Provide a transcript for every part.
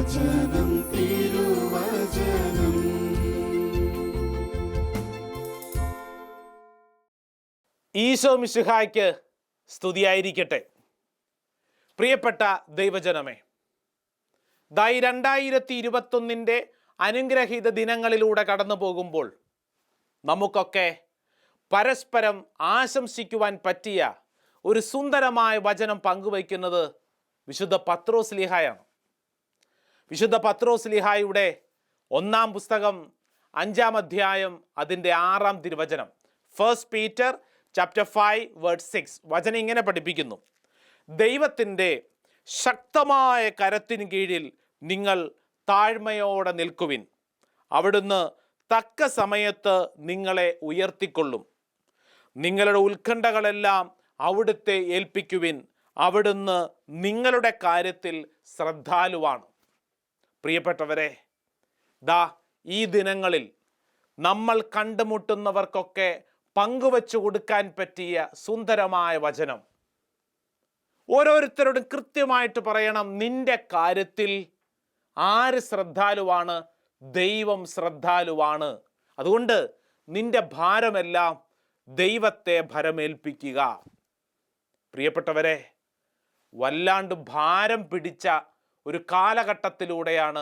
തിരുവചനം തിരുവചനം. ഈശോ മിശിഹായ്ക്ക് സ്തുതിയായിരിക്കട്ടെ. പ്രിയപ്പെട്ട ദൈവജനമേ, 2021 അനുഗ്രഹീത ദിനങ്ങളിലൂടെ കടന്നു പോകുമ്പോൾ നമുക്കൊക്കെ പരസ്പരം ആശംസിക്കുവാൻ പറ്റിയ ഒരു സുന്ദരമായ വചനം പങ്കുവയ്ക്കുന്നത് വിശുദ്ധ പത്രോസ്ലീഹായാണ്. വിശുദ്ധ പത്രോസ്ലീഹായുടെ 1 പുസ്തകം 5 അധ്യായം അതിൻ്റെ 6 തിരുവചനം, 1 Peter chapter 5 verse 6 വചനം ഇങ്ങനെ പഠിപ്പിക്കുന്നു: ദൈവത്തിൻ്റെ ശക്തമായ കരത്തിനു കീഴിൽ നിങ്ങൾ താഴ്മയോടെ നിൽക്കുവിൻ. അവിടുന്ന് തക്ക സമയത്ത് നിങ്ങളെ ഉയർത്തിക്കൊള്ളും. നിങ്ങളുടെ ഉത്കണ്ഠകളെല്ലാം അവിടുത്തെ ഏൽപ്പിക്കുവിൻ. അവിടുന്ന് നിങ്ങളുടെ കാര്യത്തിൽ ശ്രദ്ധാലുവാണ്. പ്രിയപ്പെട്ടവരെ, ഈ ദിനങ്ങളിൽ നമ്മൾ കണ്ടുമുട്ടുന്നവർക്കൊക്കെ പങ്കുവച്ചു കൊടുക്കാൻ പറ്റിയ സുന്ദരമായ വചനം. ഓരോരുത്തരോടും കൃത്യമായിട്ട് പറയണം, നിന്റെ കാര്യത്തിൽ ആര് ശ്രദ്ധാലുവാണ്? ദൈവം ശ്രദ്ധാലുവാണ്. അതുകൊണ്ട് നിന്റെ ഭാരമെല്ലാം ദൈവത്തെ ഭരമേൽപ്പിക്കുക. പ്രിയപ്പെട്ടവരെ, വല്ലാണ്ട് ഭാരം പിടിച്ച ഒരു കാലഘട്ടത്തിലൂടെയാണ്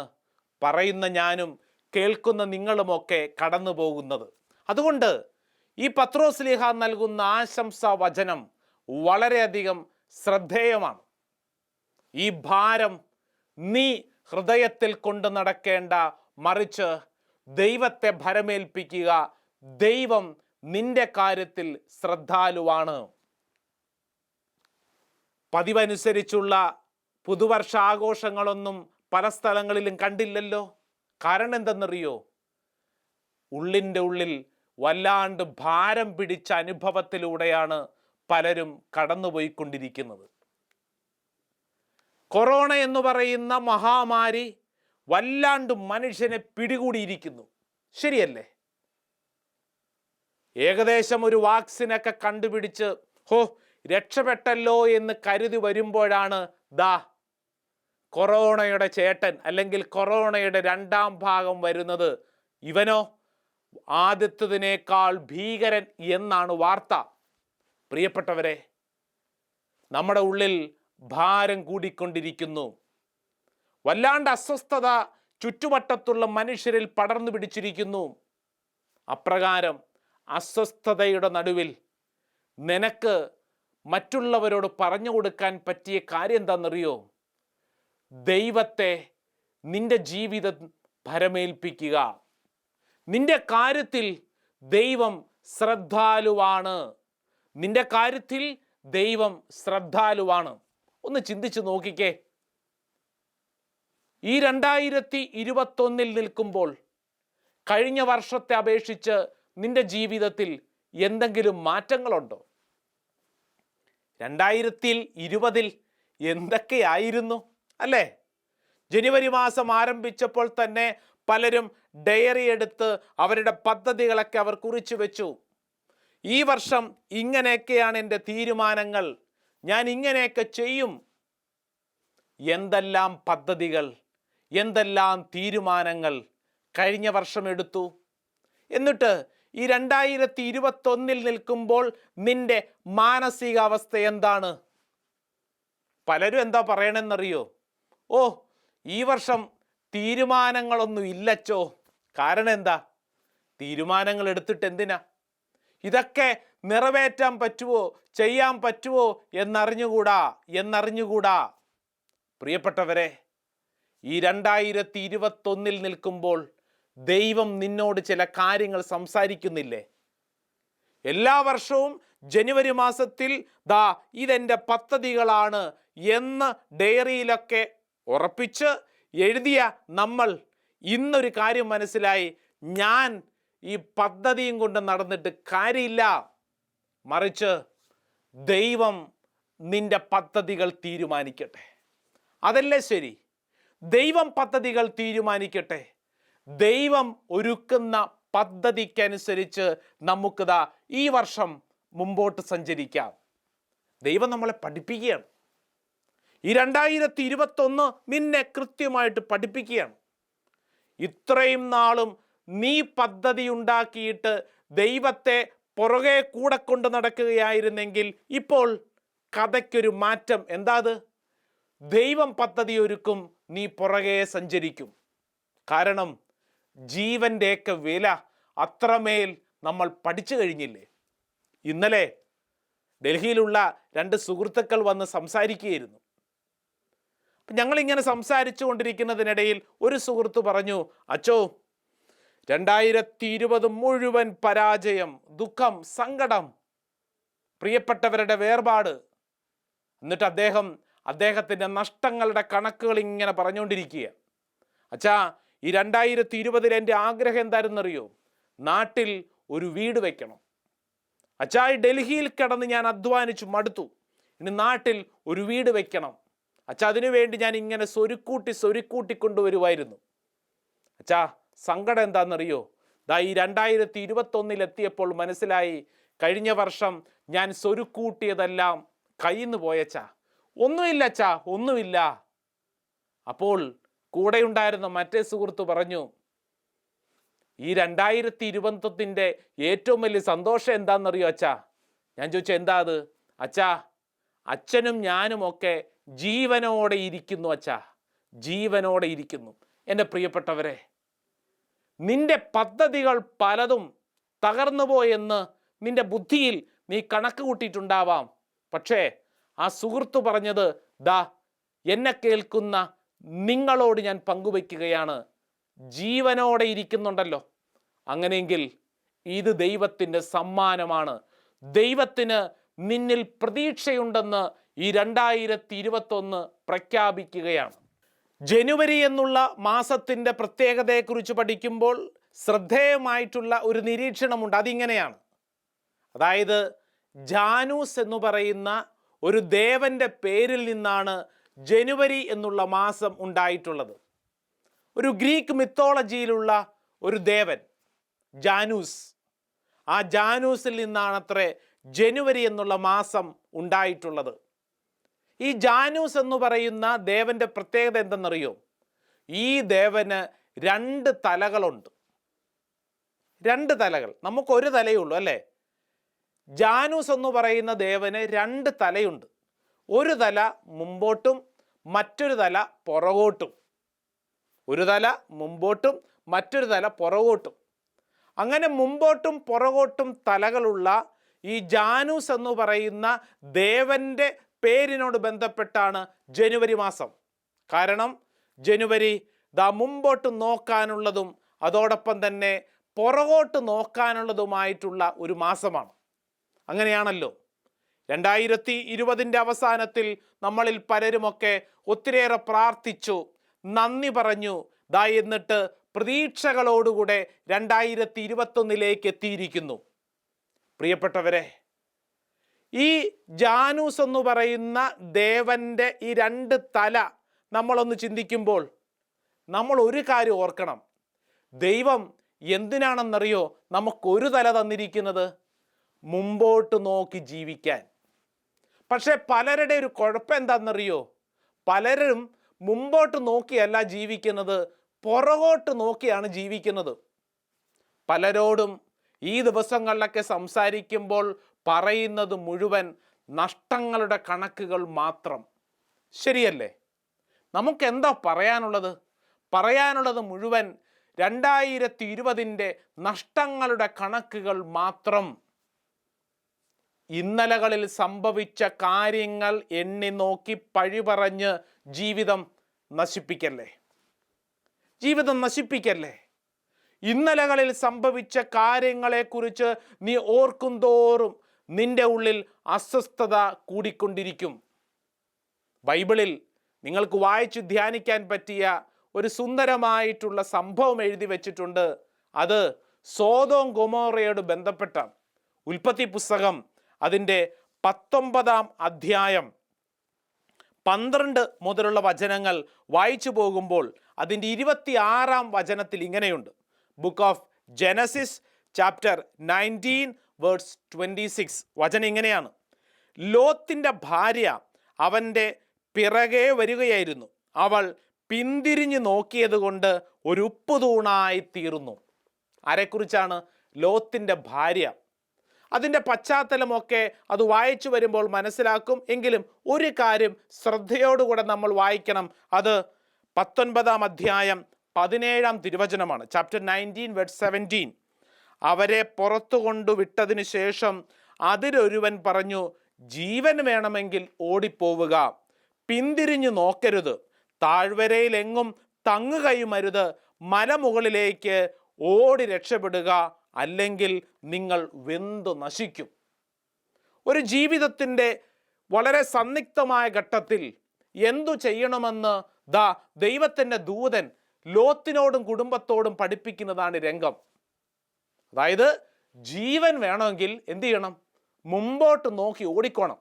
പറയുന്ന ഞാനും കേൾക്കുന്ന നിങ്ങളുമൊക്കെ കടന്നു പോകുന്നത്. അതുകൊണ്ട് ഈ പത്രോസ്ലീഹ നൽകുന്ന ആശംസാ വചനം വളരെയധികം ശ്രദ്ധേയമാണ്. ഈ ഭാരം നീ ഹൃദയത്തിൽ കൊണ്ട് നടക്കേണ്ട, മറിച്ച് ദൈവത്തെ ഭരമേൽപ്പിക്കുക. ദൈവം നിന്റെ കാര്യത്തിൽ ശ്രദ്ധാലുവാണ്. പതിവനുസരിച്ചുള്ള പുതുവർഷാഘോഷങ്ങളൊന്നും പല സ്ഥലങ്ങളിലും കണ്ടില്ലല്ലോ. കാരണം എന്തെന്നറിയോ? ഉള്ളിൻ്റെ ഉള്ളിൽ വല്ലാണ്ട് ഭാരം പിടിച്ച അനുഭവത്തിലൂടെയാണ് പലരും കടന്നുപോയിക്കൊണ്ടിരിക്കുന്നത്. കൊറോണ എന്ന് പറയുന്ന മഹാമാരി വല്ലാണ്ട് മനുഷ്യനെ പിടികൂടിയിരിക്കുന്നു. ശരിയല്ലേ? ഏകദേശം ഒരു വാക്സിനൊക്കെ കണ്ടുപിടിച്ച് രക്ഷപ്പെട്ടല്ലോ എന്ന് കരുതി വരുമ്പോഴാണ് കൊറോണയുടെ ചേട്ടൻ അല്ലെങ്കിൽ കൊറോണയുടെ 2ാം ഭാഗം വരുന്നത്. ഇവനോ ആദ്യത്തതിനേക്കാൾ ഭീകരൻ എന്നാണ് വാർത്ത. പ്രിയപ്പെട്ടവരെ, നമ്മുടെ ഉള്ളിൽ ഭാരം കൂടിക്കൊണ്ടിരിക്കുന്നു. വല്ലാണ്ട് അസ്വസ്ഥത ചുറ്റുവട്ടത്തുള്ള മനുഷ്യരിൽ പടർന്നു പിടിച്ചിരിക്കുന്നു. അപ്രകാരം അസ്വസ്ഥതയുടെ നടുവിൽ നിനക്ക് മറ്റുള്ളവരോട് പറഞ്ഞു കൊടുക്കാൻ പറ്റിയ കാര്യം എന്താണെന്നറിയോ? ദൈവത്തെ നിന്റെ ജീവിതം ഭരമേൽപ്പിക്കുക. നിന്റെ കാര്യത്തിൽ ദൈവം ശ്രദ്ധാലുവാണ്. നിന്റെ കാര്യത്തിൽ ദൈവം ശ്രദ്ധാലുവാണ്. ഒന്ന് ചിന്തിച്ചു നോക്കിക്കേ. ഈ 2021 നിൽക്കുമ്പോൾ കഴിഞ്ഞ വർഷത്തെ അപേക്ഷിച്ച് നിന്റെ ജീവിതത്തിൽ എന്തെങ്കിലും മാറ്റങ്ങളുണ്ടോ? 2020 എന്തൊക്കെയായിരുന്നു അല്ലേ? ജനുവരി മാസം ആരംഭിച്ചപ്പോൾ തന്നെ പലരും ഡയറി എടുത്ത് അവരുടെ പദ്ധതികളൊക്കെ അവർ കുറിച്ചു വെച്ചു. ഈ വർഷം ഇങ്ങനെയൊക്കെയാണ് എൻ്റെ തീരുമാനങ്ങൾ, ഞാൻ ഇങ്ങനെയൊക്കെ ചെയ്യും. എന്തെല്ലാം പദ്ധതികൾ, എന്തെല്ലാം തീരുമാനങ്ങൾ കഴിഞ്ഞ വർഷം എടുത്തു. എന്നിട്ട് ഈ 2021 നിൽക്കുമ്പോൾ നിന്റെ മാനസികാവസ്ഥ എന്താണ്? പലരും എന്താ പറയണമെന്നറിയോ? ഈ വർഷം തീരുമാനങ്ങളൊന്നും ഇല്ലച്ചോ. കാരണം എന്താ? തീരുമാനങ്ങൾ എടുത്തിട്ട് എന്തിനാ? ഇതൊക്കെ നിറവേറ്റാൻ പറ്റുമോ, ചെയ്യാൻ പറ്റുമോ എന്നറിഞ്ഞുകൂടാ. പ്രിയപ്പെട്ടവരെ, ഈ 2021 നിൽക്കുമ്പോൾ ദൈവം നിന്നോട് ചില കാര്യങ്ങൾ സംസാരിക്കുന്നില്ലേ? എല്ലാ വർഷവും ജനുവരി മാസത്തിൽ ഇതെൻ്റെ പദ്ധതികളാണ് എന്ന് ഡയറിയിലൊക്കെ ഉറപ്പിച്ച് എഴുതിയ നമ്മൾ ഇന്നൊരു കാര്യം മനസ്സിലായി, ഞാൻ ഈ പദ്ധതിയും കൊണ്ട് നടന്നിട്ട് കാര്യമില്ല. മറിച്ച് ദൈവം നിന്റെ പദ്ധതികൾ തീരുമാനിക്കട്ടെ. അതല്ലേ ശരി? ദൈവം പദ്ധതികൾ തീരുമാനിക്കട്ടെ. ദൈവം ഒരുക്കുന്ന പദ്ധതിക്കനുസരിച്ച് നമുക്കിതാ ഈ വർഷം മുമ്പോട്ട് സഞ്ചരിക്കാം. ദൈവം നമ്മളെ പഠിപ്പിക്കുകയാണ്. ഈ 2021 നിന്നെ കൃത്യമായിട്ട് പഠിപ്പിക്കുകയാണ്. ഇത്രയും നാളും നീ പദ്ധതി ഉണ്ടാക്കിയിട്ട് ദൈവത്തെ പുറകെ കൂടെ കൊണ്ട് നടക്കുകയായിരുന്നെങ്കിൽ ഇപ്പോൾ കഥയ്ക്കൊരു മാറ്റം. എന്താ അത്? ദൈവം പദ്ധതി ഒരുക്കും, നീ പുറകെ സഞ്ചരിക്കും. കാരണം ജീവൻ്റെയൊക്കെ വില അത്രമേൽ നമ്മൾ പഠിച്ചു കഴിഞ്ഞില്ലേ? ഇന്നലെ ഡൽഹിയിലുള്ള 2 സുഹൃത്തുക്കൾ വന്ന് സംസാരിക്കുകയായിരുന്നു. ഞങ്ങളിങ്ങനെ സംസാരിച്ചു കൊണ്ടിരിക്കുന്നതിനിടയിൽ ഒരു സുഹൃത്ത് പറഞ്ഞു, അച്ചോ 2020 മുഴുവൻ പരാജയം, ദുഃഖം, സങ്കടം, പ്രിയപ്പെട്ടവരുടെ വേർപാട്. എന്നിട്ട് അദ്ദേഹത്തിൻ്റെ നഷ്ടങ്ങളുടെ കണക്കുകൾ ഇങ്ങനെ പറഞ്ഞുകൊണ്ടിരിക്കുക. അച്ഛാ, ഈ 2020 എൻ്റെ ആഗ്രഹം എന്തായിരുന്നറിയോ? നാട്ടിൽ ഒരു വീട് വെക്കണം. അച്ഛാ, ഈ ഡൽഹിയിൽ കിടന്ന് ഞാൻ അധ്വാനിച്ചു മടുത്തു, ഇനി നാട്ടിൽ ഒരു വീട് വെക്കണം. അച്ഛാ, അതിനുവേണ്ടി ഞാൻ ഇങ്ങനെ സ്വരുക്കൂട്ടി കൊണ്ടുവരുമായിരുന്നു. അച്ഛാ, സങ്കടം എന്താണെന്നറിയോ? ഈ 2021 എത്തിയപ്പോൾ മനസ്സിലായി, കഴിഞ്ഞ വർഷം ഞാൻ സ്വരുക്കൂട്ടിയതെല്ലാം കയ്യിൽ നിന്ന് പോയച്ചാ. ഒന്നുമില്ല അച്ഛാ, ഒന്നുമില്ല. അപ്പോൾ കൂടെയുണ്ടായിരുന്ന മറ്റേ സുഹൃത്ത് പറഞ്ഞു, ഈ 2020 ഏറ്റവും വലിയ സന്തോഷം എന്താണെന്നറിയോ അച്ഛാ? ഞാൻ ചോദിച്ചു, എന്താ അത്? അച്ഛാ, അച്ഛനും ഞാനും ഒക്കെ ജീവനോടെ ഇരിക്കുന്നു അച്ഛാ, ജീവനോടെ ഇരിക്കുന്നു. എൻ്റെ പ്രിയപ്പെട്ടവരെ, നിന്റെ പദ്ധതികൾ പലതും തകർന്നു പോയെന്ന് നിന്റെ ബുദ്ധിയിൽ നീ കണക്ക് കൂട്ടിയിട്ടുണ്ടാവാം. പക്ഷേ ആ സുഹൃത്ത് പറഞ്ഞത്, എന്നെ കേൾക്കുന്ന നിങ്ങളോട് ഞാൻ പങ്കുവയ്ക്കുകയാണ്, ജീവനോടെ ഇരിക്കുന്നുണ്ടല്ലോ. അങ്ങനെയെങ്കിൽ ഇത് ദൈവത്തിൻ്റെ സമ്മാനമാണ്. ദൈവത്തിന് നിന്നിൽ പ്രതീക്ഷയുണ്ടെന്ന് ഈ 2021 പ്രഖ്യാപിക്കുകയാണ്. ജനുവരി എന്നുള്ള മാസത്തിൻ്റെ പ്രത്യേകതയെക്കുറിച്ച് പഠിക്കുമ്പോൾ ശ്രദ്ധേയമായിട്ടുള്ള ഒരു നിരീക്ഷണമുണ്ട്. അതിങ്ങനെയാണ്. അതായത് ജാനൂസ് എന്ന് പറയുന്ന ഒരു ദേവൻ്റെ പേരിൽ നിന്നാണ് ജനുവരി എന്നുള്ള മാസം ഉണ്ടായിട്ടുള്ളത്. ഒരു ഗ്രീക്ക് മിത്തോളജിയിലുള്ള ഒരു ദേവൻ ജാനൂസ്. ആ ജാനൂസിൽ നിന്നാണത്രേ ജനുവരി എന്നുള്ള മാസം ഉണ്ടായിട്ടുള്ളത്. ഈ ജാനൂസ് എന്ന് പറയുന്ന ദേവൻ്റെ പ്രത്യേകത എന്തെന്നറിയോ? ഈ ദേവന് 2 തലകളുണ്ട്. 2 തലകൾ. നമുക്കൊരു തലയുള്ളൂ അല്ലേ? ജാനൂസ് എന്ന് പറയുന്ന ദേവന് 2 തലയുണ്ട്. ഒരു തല മുമ്പോട്ടും മറ്റൊരു തല പുറകോട്ടും. ഒരു തല മുമ്പോട്ടും മറ്റൊരു തല പുറകോട്ടും. അങ്ങനെ മുമ്പോട്ടും പുറകോട്ടും തലകളുള്ള ഈ ജാനൂസ് എന്ന് പറയുന്ന ദേവൻ്റെ പേരിനോട് ബന്ധപ്പെട്ടാണ് ജനുവരി മാസം. കാരണം ജനുവരി മുമ്പോട്ട് നോക്കാനുള്ളതും അതോടൊപ്പം തന്നെ പുറകോട്ട് നോക്കാനുള്ളതുമായിട്ടുള്ള ഒരു മാസമാണ്. അങ്ങനെയാണല്ലോ 2020 അവസാനത്തിൽ നമ്മളിൽ പലരുമൊക്കെ ഒത്തിരിയേറെ പ്രാർത്ഥിച്ചു, നന്ദി പറഞ്ഞു. എന്നിട്ട് പ്രതീക്ഷകളോടുകൂടെ 2021 എത്തിയിരിക്കുന്നു. പ്രിയപ്പെട്ടവരെ, ഈ ജാനൂസ് എന്ന് പറയുന്ന ദേവൻ്റെ ഈ 2 തല നമ്മളൊന്ന് ചിന്തിക്കുമ്പോൾ നമ്മൾ ഒരു കാര്യം ഓർക്കണം. ദൈവം എന്തിനാണെന്നറിയോ നമുക്കൊരു തല തന്നിരിക്കുന്നത്? മുമ്പോട്ട് നോക്കി ജീവിക്കാൻ. പക്ഷേ പലരുടെ ഒരു കുഴപ്പം എന്താണെന്നറിയോ? പലരും മുമ്പോട്ട് നോക്കിയല്ല ജീവിക്കുന്നത്, പുറകോട്ട് നോക്കിയാണ് ജീവിക്കുന്നത്. പലരോടും ഈ ദിവസങ്ങളിലൊക്കെ സംസാരിക്കുമ്പോൾ പറയുന്നത് മുഴുവൻ നഷ്ടങ്ങളുടെ കണക്കുകൾ മാത്രം. ശരിയല്ലേ? നമുക്ക് എന്താ പറയാനുള്ളത്? പറയാനുള്ളത് മുഴുവൻ 2020 നഷ്ടങ്ങളുടെ കണക്കുകൾ മാത്രം. ഇന്നലകളിൽ സംഭവിച്ച കാര്യങ്ങൾ എണ്ണി നോക്കി പഴി പറഞ്ഞ് ജീവിതം നശിപ്പിക്കല്ലേ. ജീവിതം നശിപ്പിക്കല്ലേ. ഇന്നലകളിൽ സംഭവിച്ച കാര്യങ്ങളെക്കുറിച്ച് നീ ഓർക്കും തോറും നിന്റെ ഉള്ളിൽ അസ്വസ്ഥത കൂടിക്കൊണ്ടിരിക്കും. ബൈബിളിൽ നിങ്ങൾക്ക് വായിച്ചു ധ്യാനിക്കാൻ പറ്റിയ ഒരു സുന്ദരമായിട്ടുള്ള സംഭവം എഴുതി വച്ചിട്ടുണ്ട്. അത് സോദോം ഗൊമോറയോട് ബന്ധപ്പെട്ടാണ്. ഉൽപ്പത്തി പുസ്തകം അതിൻ്റെ 19-ാം അധ്യായം 12 മുതലുള്ള വചനങ്ങൾ വായിച്ചു പോകുമ്പോൾ അതിൻ്റെ 26-ാം വചനത്തിൽ ഇങ്ങനെയുണ്ട്. Book of Genesis chapter 19 verse 26. വചനം ഇങ്ങനെയാണ്: ലോത്തിൻ്റെ ഭാര്യ അവൻ്റെ പിറകെ വരികയായിരുന്നു. അവൾ പിന്തിരിഞ്ഞു നോക്കിയത് കൊണ്ട് ഒരു ഉപ്പുതൂണായി തീർന്നു. ആരെക്കുറിച്ചാണ്? ലോത്തിൻ്റെ ഭാര്യ. അതിൻ്റെ പശ്ചാത്തലമൊക്കെ അത് വായിച്ചു വരുമ്പോൾ മനസ്സിലാക്കും. എങ്കിലും ഒരു കാര്യം ശ്രദ്ധയോടുകൂടെ നമ്മൾ വായിക്കണം. അത് 19-ാം അധ്യായം 17-ാം തിരുവചനമാണ്. Chapter 19 verse 17. അവരെ പുറത്തു കൊണ്ടു വിട്ടതിന് ശേഷം അതിലൊരുവൻ പറഞ്ഞു, ജീവൻ വേണമെങ്കിൽ ഓടിപ്പോവുക, പിന്തിരിഞ്ഞു നോക്കരുത്, താഴ്വരയിലെങ്ങും തങ്ങുകയുമരുത്, മലമുകളിലേക്ക് ഓടി രക്ഷപ്പെടുക, അല്ലെങ്കിൽ നിങ്ങൾ വെന്തു നശിക്കും. ഒരു ജീവിതത്തിൻ്റെ വളരെ സന്നിഗ്ധമായ ഘട്ടത്തിൽ എന്തു ചെയ്യണമെന്ന് ദൈവത്തിൻ്റെ ദൂതൻ ലോത്തിനോടും കുടുംബത്തോടും പഠിപ്പിക്കുന്നതാണ് രംഗം. അതായത് ജീവൻ വേണമെങ്കിൽ എന്ത് ചെയ്യണം? മുമ്പോട്ട് നോക്കി ഓടിക്കോണം.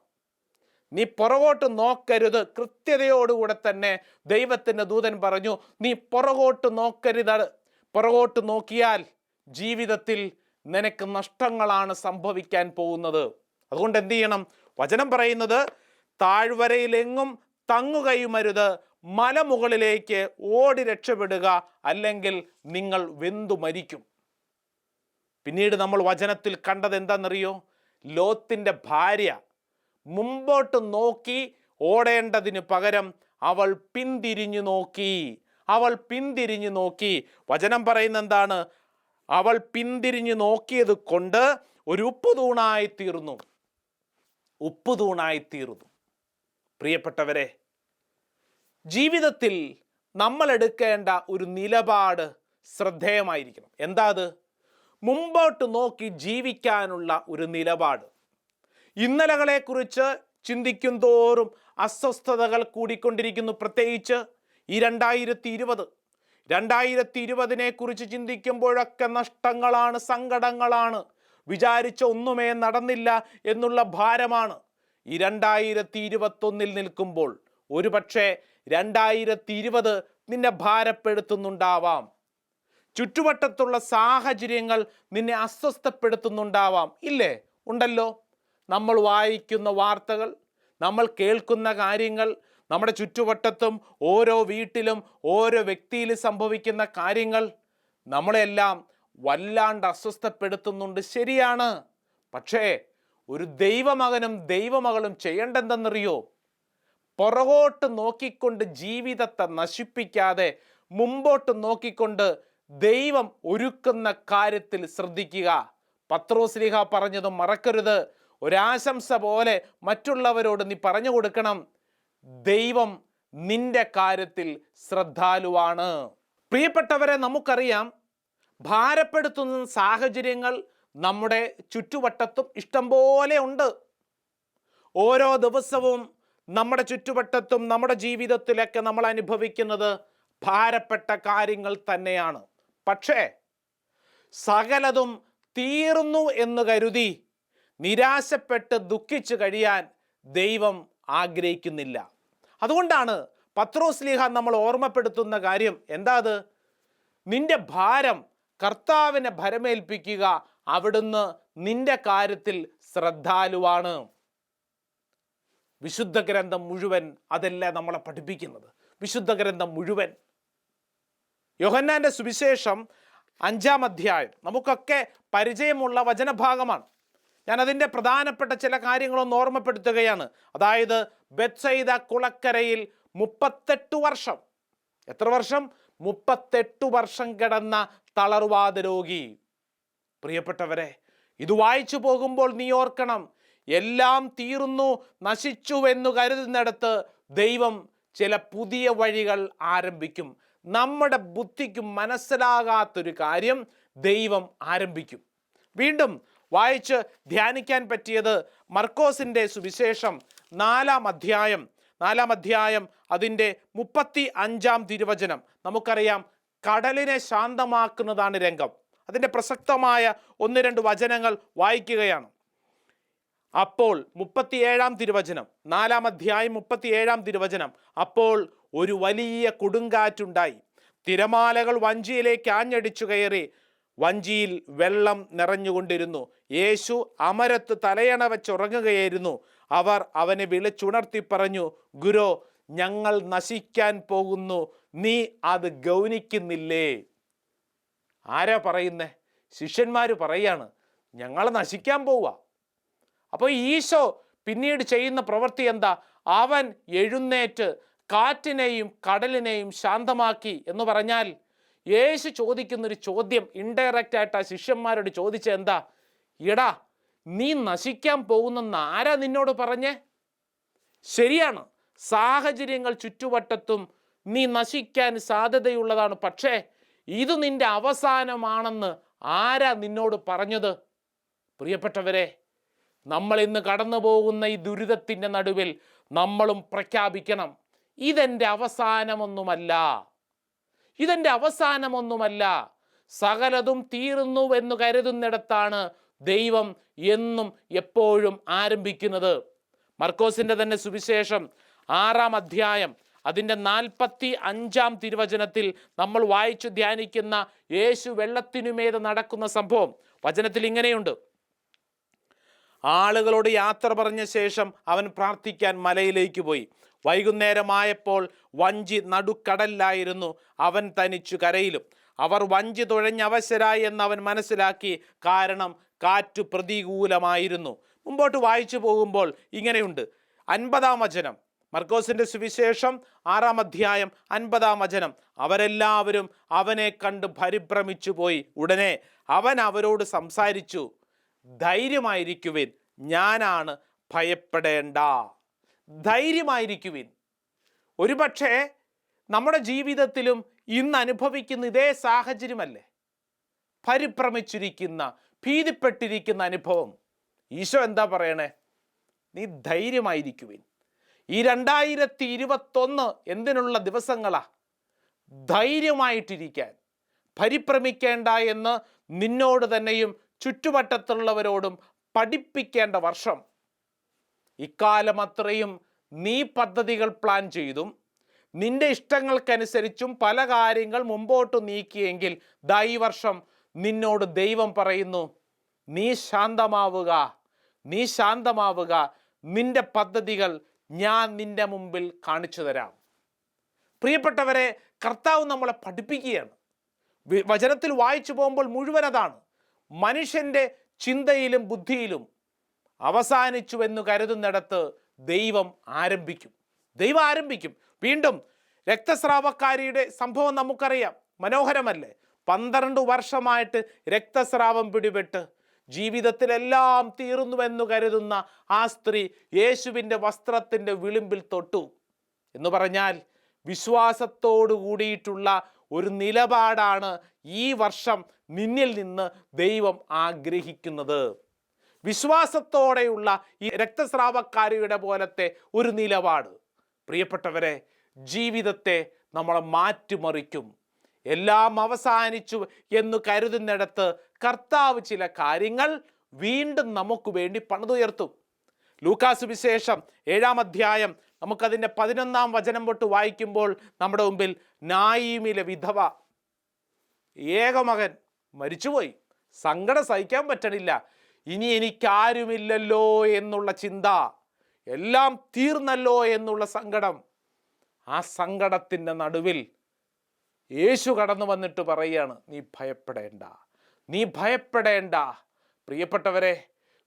നീ പുറകോട്ട് നോക്കരുത്. കൃത്യതയോടുകൂടെ തന്നെ ദൈവത്തിൻ്റെ ദൂതൻ പറഞ്ഞു, നീ പുറകോട്ട് നോക്കരുത്. പുറകോട്ട് നോക്കിയാൽ ജീവിതത്തിൽ നിനക്ക് നഷ്ടങ്ങളാണ് സംഭവിക്കാൻ പോകുന്നത്. അതുകൊണ്ട് എന്ത് ചെയ്യണം? വചനം പറയുന്നത്, താഴ്വരയിലെങ്ങും തങ്ങുകയുമരുത്, മലമുകളിലേക്ക് ഓടി രക്ഷപ്പെടുക, അല്ലെങ്കിൽ നിങ്ങൾ വെന്തു മരിക്കും. പിന്നീട് നമ്മൾ വചനത്തിൽ കണ്ടത് എന്താണെന്നറിയോ? ലോത്തിൻ്റെ ഭാര്യ മുമ്പോട്ട് നോക്കി ഓടേണ്ടതിന് പകരം അവൾ പിന്തിരിഞ്ഞു നോക്കി. അവൾ പിന്തിരിഞ്ഞു നോക്കി. വചനം പറയുന്ന എന്താണ്? അവൾ പിന്തിരിഞ്ഞു നോക്കിയത് കൊണ്ട് ഒരു ഉപ്പുതൂണായി തീർന്നു. ഉപ്പുതൂണായി തീർന്നു. പ്രിയപ്പെട്ടവരെ, ജീവിതത്തിൽ നമ്മൾ എടുക്കേണ്ട ഒരു നിലപാട് ശ്രദ്ധേയമായിരിക്കണം. എന്താ അത്? മുമ്പോട്ട് നോക്കി ജീവിക്കാനുള്ള ഒരു നിലപാട്. ഇന്നലകളെക്കുറിച്ച് ചിന്തിക്കും തോറും അസ്വസ്ഥതകൾ കൂടിക്കൊണ്ടിരിക്കുന്നു. പ്രത്യേകിച്ച് ഈ 2020 കുറിച്ച് ചിന്തിക്കുമ്പോഴൊക്കെ നഷ്ടങ്ങളാണ്, സങ്കടങ്ങളാണ്, വിചാരിച്ച ഒന്നുമേ നടന്നില്ല എന്നുള്ള ഭാരമാണ്. ഈ 2021 നിൽക്കുമ്പോൾ ഒരുപക്ഷെ 2020 നിന്നെ ഭാരപ്പെടുത്തുന്നുണ്ടാവാം. ചുറ്റുവട്ടത്തുള്ള സാഹചര്യങ്ങൾ നിന്നെ അസ്വസ്ഥപ്പെടുത്തുന്നുണ്ടാവാം. ഇല്ലേ? ഉണ്ടല്ലോ. നമ്മൾ വായിക്കുന്ന വാർത്തകൾ, നമ്മൾ കേൾക്കുന്ന കാര്യങ്ങൾ, നമ്മുടെ ചുറ്റുവട്ടത്തും ഓരോ വീട്ടിലും ഓരോ വ്യക്തിയിലും സംഭവിക്കുന്ന കാര്യങ്ങൾ നമ്മളെല്ലാം വല്ലാണ്ട് അസ്വസ്ഥപ്പെടുത്തുന്നുണ്ട്. ശരിയാണ്. പക്ഷേ ഒരു ദൈവമകനും ദൈവമകളും ചെയ്യേണ്ടതെന്നറിയോ? പുറകോട്ട് നോക്കിക്കൊണ്ട് ജീവിതത്തെ നശിപ്പിക്കാതെ മുമ്പോട്ട് നോക്കിക്കൊണ്ട് ദൈവം ഒരുക്കുന്ന കാര്യത്തിൽ ശ്രദ്ധിക്കുക. പത്രോസ്ലീഹ പറഞ്ഞതും മറക്കരുത്. ഒരാശംസ പോലെ മറ്റുള്ളവരോട് നീ പറഞ്ഞു കൊടുക്കണം, ദൈവം നിന്റെ കാര്യത്തിൽ ശ്രദ്ധാലുവാണ്. പ്രിയപ്പെട്ടവരെ, നമുക്കറിയാം, ഭാരപ്പെടുത്തുന്ന സാഹചര്യങ്ങൾ നമ്മുടെ ചുറ്റുവട്ടത്തും ഇഷ്ടം പോലെ ഉണ്ട്. ഓരോ ദിവസവും നമ്മുടെ ചുറ്റുവട്ടത്തും നമ്മുടെ ജീവിതത്തിലൊക്കെ നമ്മൾ അനുഭവിക്കുന്നത് ഭാരപ്പെട്ട കാര്യങ്ങൾ തന്നെയാണ്. പക്ഷേ സകലതും തീർന്നു എന്ന് കരുതി നിരാശപ്പെട്ട് ദുഃഖിച്ചു കഴിയാൻ ദൈവം ആഗ്രഹിക്കുന്നില്ല. അതുകൊണ്ടാണ് പത്രോസ്ലീഹ നമ്മൾ ഓർമ്മപ്പെടുത്തുന്ന കാര്യം എന്താ? അത് നിന്റെ ഭാരം കർത്താവിനെ ഭരമേൽപ്പിക്കുക, അവിടുന്ന് നിന്റെ കാര്യത്തിൽ ശ്രദ്ധാലുവാണ്. വിശുദ്ധ ഗ്രന്ഥം മുഴുവൻ അതല്ല നമ്മളെ പഠിപ്പിക്കുന്നത്. വിശുദ്ധ ഗ്രന്ഥം മുഴുവൻ. യോഹന്നാന്റെ സുവിശേഷം 5-ാം അധ്യായം നമുക്കൊക്കെ പരിചയമുള്ള വചനഭാഗമാണ്. ഞാൻ അതിൻ്റെ പ്രധാനപ്പെട്ട ചില കാര്യങ്ങളൊന്ന് ഓർമ്മപ്പെടുത്തുകയാണ്. അതായത് ബെത്സയിദ കുളക്കരയിൽ 38 വർഷം, എത്ര വർഷം? 38 വർഷം കിടന്ന തളർവാദ രോഗി. പ്രിയപ്പെട്ടവരെ, ഇത് വായിച്ചു പോകുമ്പോൾ നീ ഓർക്കണം, എല്ലാം തീർന്നു നശിച്ചുവെന്നു കരുതുന്നിടത്ത് ദൈവം ചില പുതിയ വഴികൾ ആരംഭിക്കും. നമ്മുടെ ബുദ്ധിക്ക് മനസ്സിലാകാത്തൊരു കാര്യം ദൈവം ആരംഭിക്കും. വീണ്ടും വായിച്ച് ധ്യാനിക്കാൻ പറ്റിയത് മർക്കോസിൻ്റെ സുവിശേഷം 4-ാം അധ്യായം അതിൻ്റെ 35-ാം തിരുവചനം. നമുക്കറിയാം, കടലിനെ ശാന്തമാക്കുന്നതാണ് രംഗം. അതിൻ്റെ പ്രസക്തമായ 1-2 വചനങ്ങൾ വായിക്കുകയാണ്. അപ്പോൾ 37-ാം തിരുവചനം, 4-ാം അധ്യായം 37-ാം തിരുവചനം. അപ്പോൾ ഒരു വലിയ കൊടുങ്കാറ്റുണ്ടായി, തിരമാലകൾ വഞ്ചിയിലേക്ക് ആഞ്ഞടിച്ചു കയറി, വഞ്ചിയിൽ വെള്ളം നിറഞ്ഞുകൊണ്ടിരുന്നു. യേശു അമരത്ത് തലയണ വെച്ചുറങ്ങുകയായിരുന്നു. അവർ അവനെ വിളിച്ചുണർത്തി പറഞ്ഞു, ഗുരോ, ഞങ്ങൾ നശിക്കാൻ പോകുന്നു, നീ അത് ഗൗനിക്കുന്നില്ലേ? ആരാ പറയുന്നേ? ശിഷ്യന്മാർ പറയാണ്, ഞങ്ങൾ നശിക്കാൻ പോവുക. അപ്പോൾ ഈശോ പിന്നീട് ചെയ്യുന്ന പ്രവൃത്തി എന്താ? അവൻ എഴുന്നേറ്റ് കാറ്റിനെയും കടലിനെയും ശാന്തമാക്കി എന്ന് പറഞ്ഞാൽ യേശു ചോദിക്കുന്നൊരു ചോദ്യം ഇൻഡയറക്റ്റ് ആയിട്ട് ആ ശിഷ്യന്മാരോട് ചോദിച്ച എന്താ? എടാ, നീ നശിക്കാൻ പോകുന്നെന്ന് ആരാ നിന്നോട് പറഞ്ഞേ? ശരിയാണ്, സാഹചര്യങ്ങൾ ചുറ്റുവട്ടത്തും നീ നശിക്കാൻ സാധ്യതയുള്ളതാണ്. പക്ഷേ ഇത് നിന്റെ അവസാനമാണെന്ന് ആരാ നിന്നോട് പറഞ്ഞത്? പ്രിയപ്പെട്ടവരെ, നമ്മൾ ഇന്ന് കടന്നു പോകുന്ന ഈ ദുരിതത്തിൻ്റെ നടുവിൽ നമ്മളും പ്രഖ്യാപിക്കണം, ഇതെൻ്റെ അവസാനമൊന്നുമല്ല, ഇതെൻ്റെ അവസാനമൊന്നുമല്ല. സകലതും തീർന്നു എന്ന് കരുതുന്നിടത്താണ് ദൈവം എന്നും എപ്പോഴും ആരംഭിക്കുന്നത്. മർക്കോസിൻ്റെ തന്നെ സുവിശേഷം 6-ാം അധ്യായം അതിൻ്റെ 45-ാം തിരുവചനത്തിൽ നമ്മൾ വായിച്ചു ധ്യാനിക്കുന്ന യേശു വെള്ളത്തിനുമേതെ നടക്കുന്ന സംഭവം വചനത്തിൽ ഇങ്ങനെയുണ്ട്: ആളുകളോട് യാത്ര പറഞ്ഞ ശേഷം അവൻ പ്രാർത്ഥിക്കാൻ മലയിലേക്ക് പോയി. വൈകുന്നേരമായപ്പോൾ വഞ്ചി നടുക്കടലിലായിരുന്നു, അവൻ തനിച്ചു കരയിലും. അവർ വഞ്ചി തുഴഞ്ഞവശരായി എന്ന് അവൻ മനസ്സിലാക്കി, കാരണം കാറ്റു പ്രതികൂലമായിരുന്നു. മുമ്പോട്ട് വായിച്ചു പോകുമ്പോൾ ഇങ്ങനെയുണ്ട്, 50-ാം വചനം, മർക്കോസിൻ്റെ സുവിശേഷം 6-ാം അധ്യായം 50-ാം വചനം. അവരെല്ലാവരും അവനെ കണ്ട് പരിഭ്രമിച്ചു പോയി. ഉടനെ അവൻ അവരോട് സംസാരിച്ചു, ധൈര്യമായിരിക്കുവിൻ, ഞാനാണ്, ഭയപ്പെടേണ്ട. ധൈര്യമായിരിക്കുവിൻ. ഒരുപക്ഷെ നമ്മുടെ ജീവിതത്തിലും ഇന്ന് അനുഭവിക്കുന്ന ഇതേ സാഹചര്യമല്ലേ? പരിഭ്രമിച്ചിരിക്കുന്ന, ഭീതിപ്പെട്ടിരിക്കുന്ന അനുഭവം. ഈശോ എന്താ പറയണേ? നീ ധൈര്യമായിരിക്കുവിൻ. ഈ 2021 എന്തിനുള്ള ദിവസങ്ങളാ? ധൈര്യമായിട്ടിരിക്കാൻ, പരിഭ്രമിക്കേണ്ട എന്ന് നിന്നോട് തന്നെയും ചുറ്റുവട്ടത്തുള്ളവരോടും പഠിപ്പിക്കേണ്ട വർഷം. ഇക്കാലം അത്രയും നീ പദ്ധതികൾ പ്ലാൻ ചെയ്തും നിന്റെ ഇഷ്ടങ്ങൾക്കനുസരിച്ചും പല കാര്യങ്ങൾ മുമ്പോട്ട് നീക്കിയെങ്കിൽ ഈ വർഷം നിന്നോട് ദൈവം പറയുന്നു, നീ ശാന്തമാവുക, നീ ശാന്തമാവുക, നിന്റെ പദ്ധതികൾ ഞാൻ നിന്റെ മുമ്പിൽ കാണിച്ചു തരാം. പ്രിയപ്പെട്ടവരെ, കർത്താവ് നമ്മളെ പഠിപ്പിക്കുകയാണ്. വചനത്തിൽ വായിച്ചു പോകുമ്പോൾ മുഴുവൻ അതാണ്. മനുഷ്യൻ്റെ ചിന്തയിലും ബുദ്ധിയിലും അവസാനിച്ചുവെന്ന് കരുതുന്നിടത്ത് ദൈവം ആരംഭിക്കും. ദൈവം ആരംഭിക്കും. വീണ്ടും രക്തസ്രാവക്കാരിയുടെ സംഭവം നമുക്കറിയാം, മനോഹരമല്ലേ? 12 വർഷമായിട്ട് രക്തസ്രാവം പിടിപെട്ട് ജീവിതത്തിലെല്ലാം തീർന്നുവെന്ന് കരുതുന്ന ആ സ്ത്രീ യേശുവിൻ്റെ വസ്ത്രത്തിൻ്റെ വിളിമ്പിൽ തൊട്ടു എന്ന് പറഞ്ഞാൽ വിശ്വാസത്തോടു കൂടിയിട്ടുള്ള ഒരു നിലപാടാണ് ഈ വർഷം നിന്നിൽ നിന്ന് ദൈവം ആഗ്രഹിക്കുന്നത്. വിശ്വാസത്തോടെയുള്ള ഈ രക്തസ്രാവക്കാരിയുടെ പോലത്തെ ഒരു നിലപാട്, പ്രിയപ്പെട്ടവരെ, ജീവിതത്തെ നമ്മളെ മാറ്റിമറിക്കും. എല്ലാം അവസാനിച്ചു എന്ന് കരുതുന്നിടത്ത് കർത്താവ് ചില കാര്യങ്ങൾ വീണ്ടും നമുക്ക് വേണ്ടി പണിതുയർത്തും. ലൂക്കാസ് വിശേഷം 7-ാം അധ്യായം നമുക്കതിൻ്റെ 11-ാം വചനം തൊട്ട് വായിക്കുമ്പോൾ നമ്മുടെ മുമ്പിൽ നായീമിലെ വിധവ, ഏകമകൻ മരിച്ചുപോയി, സങ്കടം സഹിക്കാൻ പറ്റണില്ല, ഇനി എനിക്കാരുമില്ലല്ലോ എന്നുള്ള ചിന്ത, എല്ലാം തീർന്നല്ലോ എന്നുള്ള സങ്കടം. ആ സങ്കടത്തിൻ്റെ നടുവിൽ യേശു കടന്നു വന്നിട്ട് പറയുകയാണ്, നീ ഭയപ്പെടേണ്ട, നീ ഭയപ്പെടേണ്ട. പ്രിയപ്പെട്ടവരെ,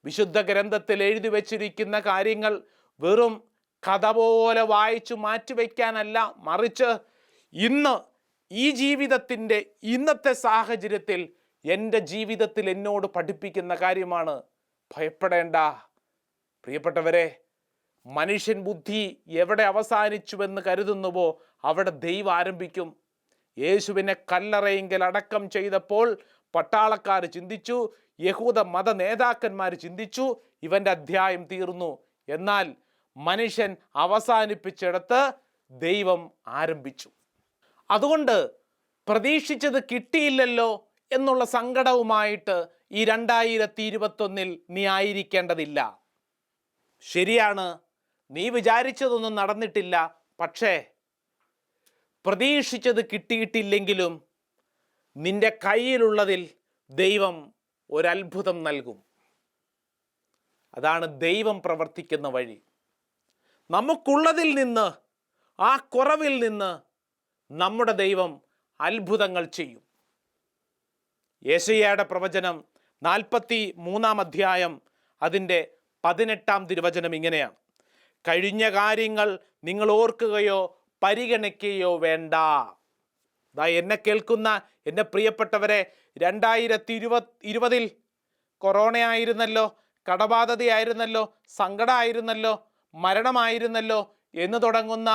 വിശുദ്ധ ഗ്രന്ഥത്തിൽ എഴുതി വച്ചിരിക്കുന്ന കാര്യങ്ങൾ വെറും കഥ പോലെ വായിച്ചു മാറ്റിവെക്കാനല്ല, മറിച്ച് ഇന്ന് ഈ ജീവിതത്തിൻ്റെ ഇന്നത്തെ സാഹചര്യത്തിൽ എൻ്റെ ജീവിതത്തിൽ എന്നോട് പഠിപ്പിക്കുന്ന കാര്യമാണ്. ഭയപ്പെടേണ്ട. പ്രിയപ്പെട്ടവരെ, മനുഷ്യൻ ബുദ്ധി എവിടെ അവസാനിച്ചുവെന്ന് കരുതുന്നുവോ അവിടെ ദൈവം ആരംഭിക്കും. യേശുവിനെ കല്ലറയെങ്കിൽ അടക്കം ചെയ്തപ്പോൾ പട്ടാളക്കാർ ചിന്തിച്ചു, യഹൂദ മത നേതാക്കന്മാർ ചിന്തിച്ചു, ഇവൻ്റെ അധ്യായം തീർന്നു. എന്നാൽ മനുഷ്യൻ അവസാനിപ്പിച്ചെടുത്ത് ദൈവം ആരംഭിച്ചു. അതുകൊണ്ട് പ്രതീക്ഷിച്ചത് കിട്ടിയില്ലല്ലോ എന്നുള്ള സങ്കടവുമായിട്ട് ഈ 2021 നീ ആയിരിക്കേണ്ടതില്ല. ശരിയാണ്, നീ വിചാരിച്ചതൊന്നും നടന്നിട്ടില്ല, പക്ഷേ പ്രതീക്ഷിച്ചത് കിട്ടിയിട്ടില്ലെങ്കിലും നിന്റെ കയ്യിലുള്ളതിൽ ദൈവം ഒരത്ഭുതം നൽകും. അതാണ് ദൈവം പ്രവർത്തിക്കുന്ന വഴി. നമുക്കുള്ളതിൽ നിന്ന് ആ കുറവിൽ നിന്ന് നമ്മുടെ ദൈവം അത്ഭുതങ്ങൾ ചെയ്യും. യെശയ്യായുടെ പ്രവചനം 43 അധ്യായം അതിൻ്റെ 18 തിരുവചനം ഇങ്ങനെയാണ്: കഴിഞ്ഞ കാര്യങ്ങൾ നിങ്ങൾ ഓർക്കുകയോ പരിഗണിക്കുകയോ വേണ്ട. എന്നെ കേൾക്കുന്ന എൻ്റെ പ്രിയപ്പെട്ടവരെ, 2020 കൊറോണയായിരുന്നല്ലോ, കടബാധ്യതയായിരുന്നല്ലോ, സങ്കടമായിരുന്നല്ലോ, മരണമായിരുന്നല്ലോ എന്ന് തുടങ്ങുന്ന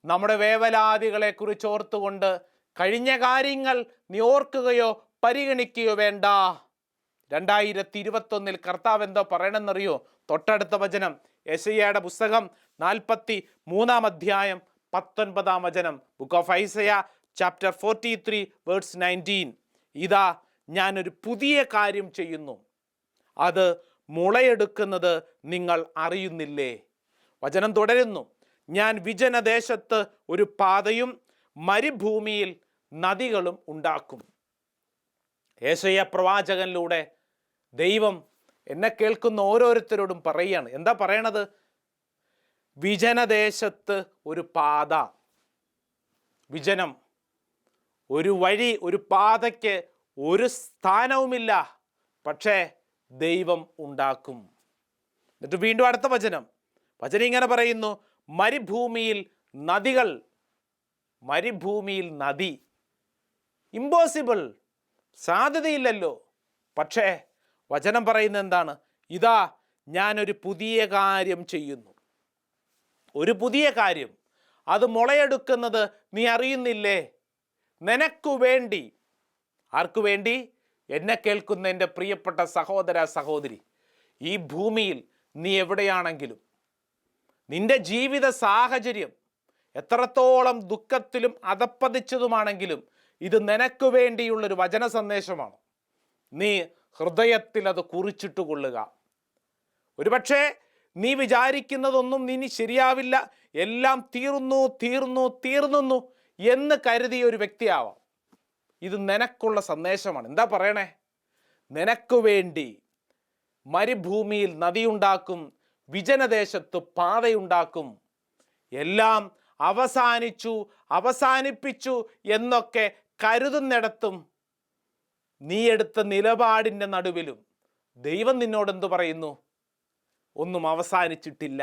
നമ്മുടെ വേവലാതികളെ കുറിച്ച് ഓർത്തുകൊണ്ട് കഴിഞ്ഞ കാര്യങ്ങൾ നീ ഓർക്കുകയോ പരിഗണിക്കുകയോ വേണ്ട. 2021 കർത്താവ് എന്തോ പറയണമെന്നറിയോ? തൊട്ടടുത്ത വചനം യെശയ്യായുടെ പുസ്തകം 43 അധ്യായം 19 വചനം. Book of Isaiah chapter 43 verse 19. ഇതാ ഞാനൊരു പുതിയ കാര്യം ചെയ്യുന്നു, അത് മുളയെടുക്കുന്നത് നിങ്ങൾ അറിയുന്നില്ലേ? വചനം തുടരുന്നു: ഞാൻ വിജനദേശത്ത് ഒരു പാതയും മരുഭൂമിയിൽ നദികളും ഉണ്ടാക്കും. യെശയ്യാ പ്രവാചകനിലൂടെ ദൈവം എന്നെ കേൾക്കുന്ന ഓരോരുത്തരോടും പറയുകയാണ്. എന്താ പറയണത്? വിജനദേശത്ത് ഒരു പാത, വിജനം, ഒരു വഴി, ഒരു പാതയ്ക്ക് ഒരു സ്ഥാനവുമില്ല, പക്ഷേ ദൈവം ഉണ്ടാക്കും. എന്നിട്ട് വീണ്ടും അടുത്ത വചനം ഇങ്ങനെ പറയുന്നു: മരുഭൂമിയിൽ നദികൾ. മരുഭൂമിയിൽ നദി, ഇമ്പോസിബിൾ, സാധ്യതയില്ലല്ലോ. പക്ഷേ വചനം പറയുന്നത് എന്താണ്? ഇതാ ഞാനൊരു പുതിയ കാര്യം ചെയ്യുന്നു. ഒരു പുതിയ കാര്യം, അത് മുളയെടുക്കുന്നത് നീ അറിയുന്നില്ലേ? നിനക്കു വേണ്ടി. ആർക്കു വേണ്ടി? എന്നെ കേൾക്കുന്ന എൻ്റെ പ്രിയപ്പെട്ട സഹോദര സഹോദരി, ഈ ഭൂമിയിൽ നീ എവിടെയാണെങ്കിലും, നിന്റെ ജീവിത സാഹചര്യം എത്രത്തോളം ദുഃഖത്തിലും അധപ്പതിച്ചതുമാണെങ്കിലും, ഇത് നിനക്ക് വേണ്ടിയുള്ളൊരു വചന സന്ദേശമാണ്. നീ ഹൃദയത്തിൽ അത് കുറിച്ചിട്ട് കൊള്ളുക. ഒരുപക്ഷെ നീ വിചാരിക്കുന്നതൊന്നും നീ ശരിയാവില്ല, എല്ലാം തീർന്നു എന്ന് കരുതിയ ഒരു വ്യക്തിയാവാം. ഇത് നിനക്കുള്ള സന്ദേശമാണ്. എന്താ പറയണേ? നിനക്ക് വേണ്ടി മരുഭൂമിയിൽ നദിയുണ്ടാക്കും, വിജനദേശത്ത് പാതയുണ്ടാക്കും. എല്ലാം അവസാനിപ്പിച്ചു എന്നൊക്കെ കരുതുന്നിടത്തും നീ എടുത്ത നിലപാടിൻ്റെ നടുവിലും ദൈവം നിന്നോടെന്തു പറയുന്നു? ഒന്നും അവസാനിച്ചിട്ടില്ല.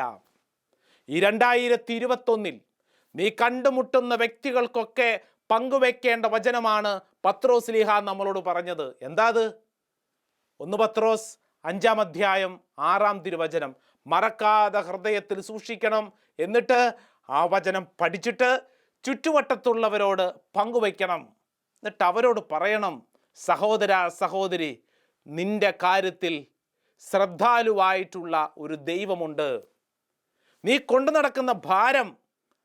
ഈ 2021 നീ കണ്ടുമുട്ടുന്ന വ്യക്തികൾക്കൊക്കെ പങ്കുവെക്കേണ്ട വചനമാണ് പത്രോസ് ലീഹ നമ്മളോട് പറഞ്ഞത്. എന്താ അത്? 1 പത്രോസ് 5 അധ്യായം 6 തിരുവചനം. മറക്കാതെ ഹൃദയത്തിൽ സൂക്ഷിക്കണം. എന്നിട്ട് ആ വചനം പഠിച്ചിട്ട് ചുറ്റുവട്ടത്തുള്ളവരോട് പങ്കുവയ്ക്കണം. എന്നിട്ട് അവരോട് പറയണം: സഹോദര സഹോദരി, നിന്റെ കാര്യത്തിൽ ശ്രദ്ധാലുവായിട്ടുള്ള ഒരു ദൈവമുണ്ട്. നീ കൊണ്ടു നടക്കുന്ന ഭാരം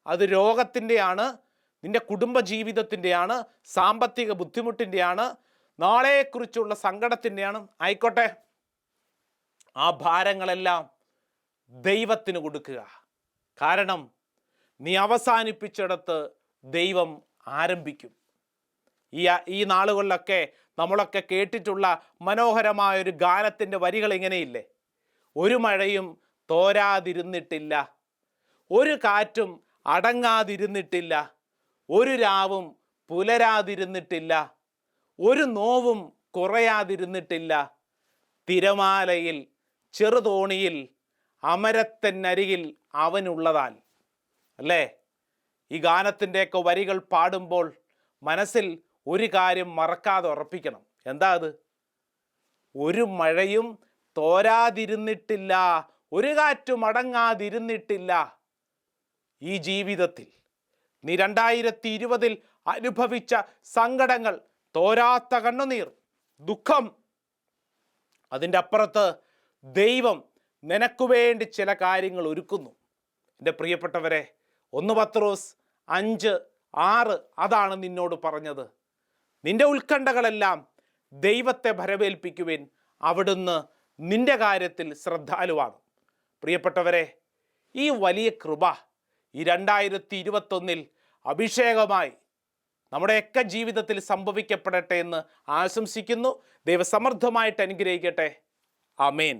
അത് രോഗത്തിൻ്റെയാണ്, നിന്റെ കുടുംബജീവിതത്തിൻ്റെയാണ്, സാമ്പത്തിക ബുദ്ധിമുട്ടിൻ്റെയാണ്, നാളെക്കുറിച്ചുള്ള സങ്കടത്തിൻ്റെയാണ്. ആയിക്കോട്ടെ, ആ ഭാരങ്ങളെല്ലാം ദൈവത്തിന് കൊടുക്കുക. കാരണം നീ അവസാനിപ്പിച്ചിടത്ത് ദൈവം ആരംഭിക്കും. ഈ നാളുകളിലൊക്കെ നമ്മളൊക്കെ കേട്ടിട്ടുള്ള മനോഹരമായൊരു ഗാനത്തിൻ്റെ വരികൾ ഇങ്ങനെയില്ലേ? ഒരു മഴയും തോരാതിരുന്നിട്ടില്ല, ഒരു കാറ്റും അടങ്ങാതിരുന്നിട്ടില്ല, ഒരു രാവും പുലരാതിരുന്നിട്ടില്ല, ഒരു നോവും കുറയാതിരുന്നിട്ടില്ല, തിരമാലയിൽ ചെറുതോണിയിൽ അമരത്തന്നരികിൽ അവനുള്ളതാൽ. അല്ലേ? ഈ ഗാനത്തിൻ്റെയൊക്കെ വരികൾ പാടുമ്പോൾ മനസ്സിൽ ഒരു കാര്യം മറക്കാതെ ഉറപ്പിക്കണം. എന്താ അത്? ഒരു മഴയും തോരാതിരുന്നിട്ടില്ല, ഒരു കാറ്റും അടങ്ങാതിരുന്നിട്ടില്ല. ഈ ജീവിതത്തിൽ നീ 2020 അനുഭവിച്ച സങ്കടങ്ങൾ, തോരാത്ത കണ്ണുനീർ, ദുഃഖം, അതിൻ്റെ അപ്പുറത്ത് ദൈവം നിനക്കു വേണ്ടി ചില കാര്യങ്ങൾ ഒരുക്കുന്നു. എൻ്റെ പ്രിയപ്പെട്ടവരെ, 1 പത്രോസ് 5:6 അതാണ് നിന്നോട് പറഞ്ഞത്. നിന്റെ ഉത്കണ്ഠകളെല്ലാം ദൈവത്തെ ഭരമേൽപ്പിക്കുവിൻ, അവിടുന്ന് നിന്റെ കാര്യത്തിൽ ശ്രദ്ധാലുവാണ്. പ്രിയപ്പെട്ടവരെ, ഈ വലിയ കൃപ ഈ 2021 അഭിഷേകമായി നമ്മുടെയൊക്കെ ജീവിതത്തിൽ സംഭവിക്കപ്പെടട്ടെ എന്ന് ആശംസിക്കുന്നു. ദൈവസമൃദ്ധമായിട്ട് അനുഗ്രഹിക്കട്ടെ. ആമേൻ.